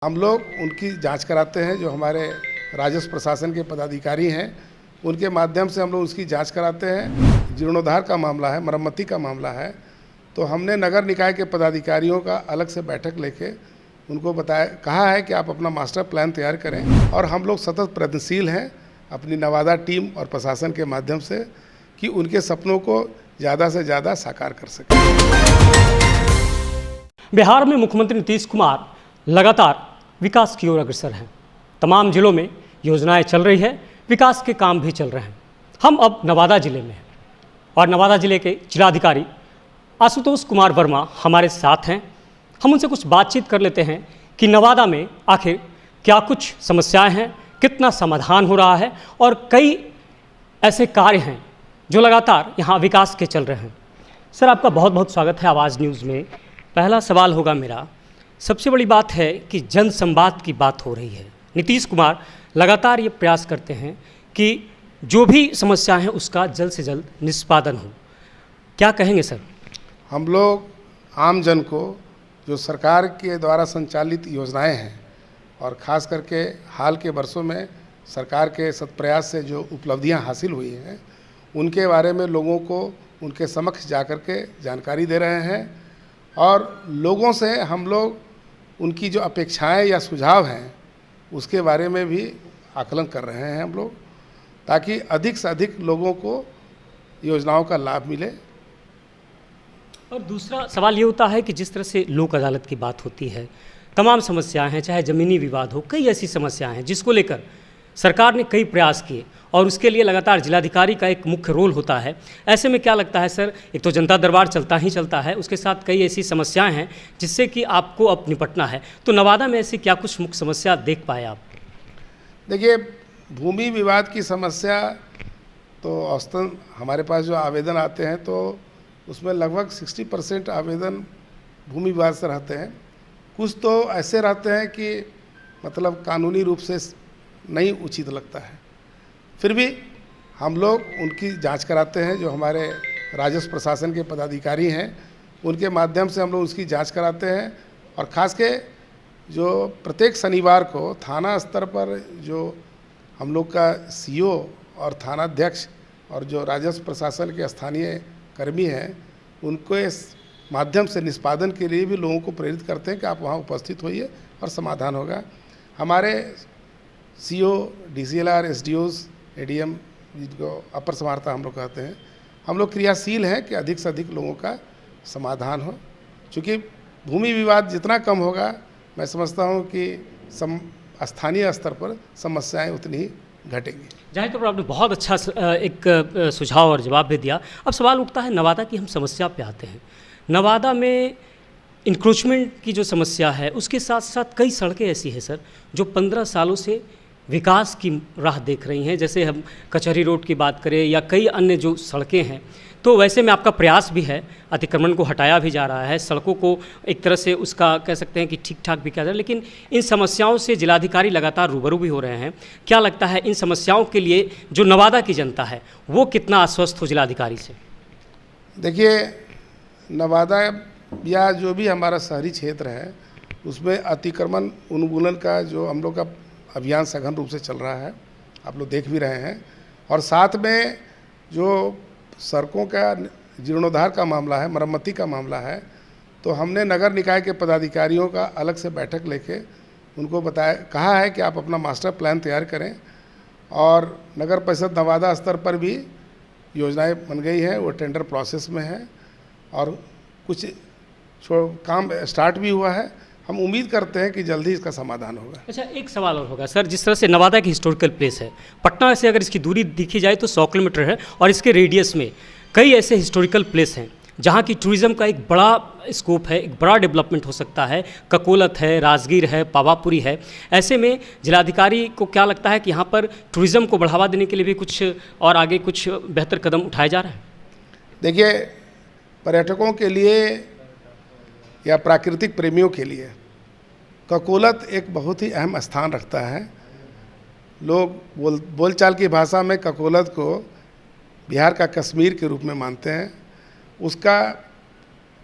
हम लोग उनकी जांच कराते हैं। जो हमारे राजस्व प्रशासन के पदाधिकारी हैं उनके माध्यम से हम लोग उसकी जांच कराते हैं। जीर्णोद्धार का मामला है, मरम्मती का मामला है, तो हमने नगर निकाय के पदाधिकारियों का अलग से बैठक लेके उनको कहा है कि आप अपना मास्टर प्लान तैयार करें। और हम लोग सतत प्रयत्नशील हैं अपनी नवादा टीम और प्रशासन के माध्यम से कि उनके सपनों को ज़्यादा से ज़्यादा साकार कर सकें। बिहार में मुख्यमंत्री नीतीश कुमार लगातार विकास की ओर अग्रसर हैं। तमाम जिलों में योजनाएं चल रही है, विकास के काम भी चल रहे हैं। हम अब नवादा जिले में हैं और नवादा जिले के जिलाधिकारी आशुतोष कुमार वर्मा हमारे साथ हैं। हम उनसे कुछ बातचीत कर लेते हैं कि नवादा में आखिर क्या कुछ समस्याएं हैं, कितना समाधान हो रहा है और कई ऐसे कार्य हैं जो लगातार यहाँ विकास के चल रहे हैं। सर, आपका बहुत बहुत स्वागत है आवाज़ न्यूज़ में। पहला सवाल होगा मेरा, सबसे बड़ी बात है कि जन संवाद की बात हो रही है। नीतीश कुमार लगातार ये प्रयास करते हैं कि जो भी समस्याएं हैं उसका जल्द से जल्द निष्पादन हो। क्या कहेंगे सर? हम लोग आम जन को जो सरकार के द्वारा संचालित योजनाएं हैं और ख़ास करके हाल के वर्षों में सरकार के सत्प्रयास से जो उपलब्धियां हासिल हुई हैं उनके बारे में लोगों को उनके समक्ष जाकर के जानकारी दे रहे हैं। और लोगों से हम लोग उनकी जो अपेक्षाएं या सुझाव हैं उसके बारे में भी आकलन कर रहे हैं हम लोग, ताकि अधिक से अधिक लोगों को योजनाओं का लाभ मिले। और दूसरा सवाल ये होता है कि जिस तरह से लोक अदालत की बात होती है, तमाम समस्याएं हैं, चाहे ज़मीनी विवाद हो, कई ऐसी समस्याएं हैं जिसको लेकर सरकार ने कई प्रयास किए और उसके लिए लगातार जिलाधिकारी का एक मुख्य रोल होता है। ऐसे में क्या लगता है सर, एक तो जनता दरबार चलता ही चलता है, उसके साथ कई ऐसी समस्याएं हैं जिससे कि आपको अब निपटना है, तो नवादा में ऐसी क्या कुछ मुख्य समस्या देख पाए आप? देखिए, भूमि विवाद की समस्या तो औसतन हमारे पास जो आवेदन आते हैं तो उसमें लगभग 60% आवेदन भूमि विवाद से रहते हैं। कुछ तो ऐसे रहते हैं कि मतलब कानूनी रूप से नहीं उचित लगता है, फिर भी हम लोग उनकी जांच कराते हैं। जो हमारे राजस्व प्रशासन के पदाधिकारी हैं उनके माध्यम से हम लोग उसकी जांच कराते हैं। और ख़ास के जो प्रत्येक शनिवार को थाना स्तर पर जो हम लोग का सीओ और थानाध्यक्ष और जो राजस्व प्रशासन के स्थानीय कर्मी हैं उनको इस माध्यम से निष्पादन के लिए भी लोगों को प्रेरित करते हैं कि आप वहाँ उपस्थित होइए और समाधान होगा। हमारे सीओ, डीसीएलआर, एसडीओज, एडीएम, जिनको अपर समाहर्ता हम लोग कहते हैं, हम लोग क्रियाशील हैं कि अधिक से अधिक लोगों का समाधान हो। चूँकि भूमि विवाद जितना कम होगा, मैं समझता हूँ कि स्थानीय स्तर पर समस्याएं उतनी ही घटेंगी। जाहिर तौर पर आपने बहुत अच्छा एक सुझाव और जवाब भी दिया। अब सवाल उठता है नवादा की, हम समस्या पे आते हैं। नवादा में इंक्रोचमेंट की जो समस्या है उसके साथ साथ कई सड़कें ऐसी हैं सर जो 15 सालों से विकास की राह देख रही हैं। जैसे हम कचहरी रोड की बात करें या कई अन्य जो सड़कें हैं, तो वैसे में आपका प्रयास भी है, अतिक्रमण को हटाया भी जा रहा है, सड़कों को एक तरह से उसका कह सकते हैं कि ठीक ठाक भी किया जा रहा है, लेकिन इन समस्याओं से जिलाधिकारी लगातार रूबरू भी हो रहे हैं। क्या लगता है इन समस्याओं के लिए जो नवादा की जनता है वो कितना आश्वस्त हो जिलाधिकारी से? देखिए, नवादा या जो भी हमारा शहरी क्षेत्र है उसमें अतिक्रमण उन्मूलन का जो हम लोग का अभियान सघन रूप से चल रहा है, आप लोग देख भी रहे हैं। और साथ में जो सड़कों का जीर्णोद्धार का मामला है, मरम्मती का मामला है, तो हमने नगर निकाय के पदाधिकारियों का अलग से बैठक लेके उनको कहा है कि आप अपना मास्टर प्लान तैयार करें। और नगर परिषद नवादा स्तर पर भी योजनाएं बन गई हैं, वो टेंडर प्रोसेस में है और कुछ काम स्टार्ट भी हुआ है। हम उम्मीद करते हैं कि जल्दी इसका समाधान होगा। अच्छा, एक सवाल और होगा सर, जिस तरह से नवादा की हिस्टोरिकल प्लेस है, पटना से अगर इसकी दूरी देखी जाए तो 100 किलोमीटर है और इसके रेडियस में कई ऐसे हिस्टोरिकल प्लेस हैं जहाँ की टूरिज़्म का एक बड़ा स्कोप है, एक बड़ा डेवलपमेंट हो सकता है। ककोलत है, राजगीर है, पावापुरी है। ऐसे में जिलाधिकारी को क्या लगता है कि यहाँ पर टूरिज़्म को बढ़ावा देने के लिए भी कुछ और आगे कुछ बेहतर कदम उठाए जा रहे हैं? देखिए, पर्यटकों के लिए या प्राकृतिक प्रेमियों के लिए ककोलत एक बहुत ही अहम स्थान रखता है। लोग बोलचाल की भाषा में ककोलत को बिहार का कश्मीर के रूप में मानते हैं। उसका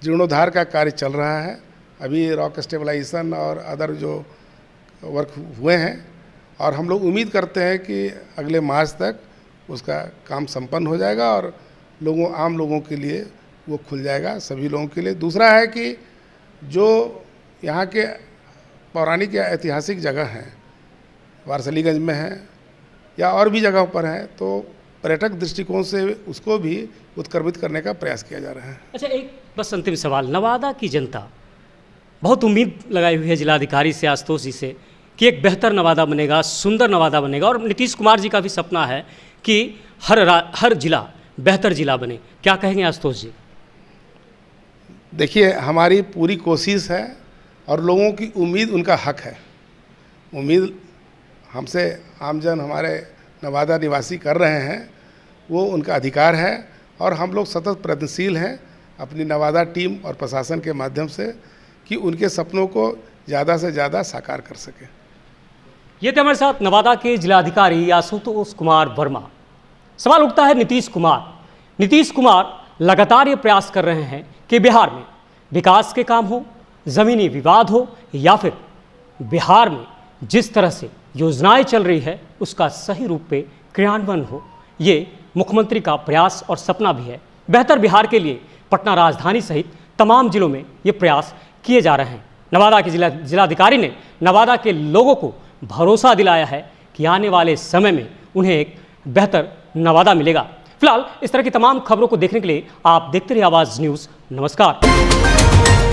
जीर्णोद्धार का कार्य चल रहा है। अभी रॉक स्टेबलाइजेशन और अदर जो वर्क हुए हैं और हम लोग उम्मीद करते हैं कि अगले मार्च तक उसका काम संपन्न हो जाएगा और आम लोगों के लिए वो खुल जाएगा, सभी लोगों के लिए। दूसरा है कि जो यहाँ के पौराणिक या ऐतिहासिक जगह हैं, वारसलीगंज में है या और भी जगहों पर हैं, तो पर्यटक दृष्टिकोण से उसको भी उत्क्रमित करने का प्रयास किया जा रहा है। अच्छा, एक बस अंतिम सवाल, नवादा की जनता बहुत उम्मीद लगाई हुई है जिलाधिकारी से, आशुतोष जी से, कि एक बेहतर नवादा बनेगा, सुंदर नवादा बनेगा, और नीतीश कुमार जी का भी सपना है कि हर जिला बेहतर जिला बने। क्या कहेंगे आशुतोष जी? देखिए, हमारी पूरी कोशिश है और लोगों की उम्मीद उनका हक है। उम्मीद हमसे आमजन, हमारे नवादा निवासी कर रहे हैं, वो उनका अधिकार है और हम लोग सतत प्रयत्नशील हैं अपनी नवादा टीम और प्रशासन के माध्यम से कि उनके सपनों को ज़्यादा से ज़्यादा साकार कर सकें। ये थे हमारे साथ नवादा के जिलाधिकारी आशुतोष कुमार वर्मा। सवाल उठता है नीतीश कुमार लगातार ये प्रयास कर रहे हैं कि बिहार में विकास के काम हो, ज़मीनी विवाद हो, या फिर बिहार में जिस तरह से योजनाएं चल रही है उसका सही रूप पे क्रियान्वयन हो। ये मुख्यमंत्री का प्रयास और सपना भी है। बेहतर बिहार के लिए पटना राजधानी सहित तमाम जिलों में ये प्रयास किए जा रहे हैं। नवादा के जिलाधिकारी ने नवादा के लोगों को भरोसा दिलाया है कि आने वाले समय में उन्हें एक बेहतर नवादा मिलेगा। फिलहाल इस तरह की तमाम खबरों को देखने के लिए आप देखते रहिए आवाज़ न्यूज़। नमस्कार।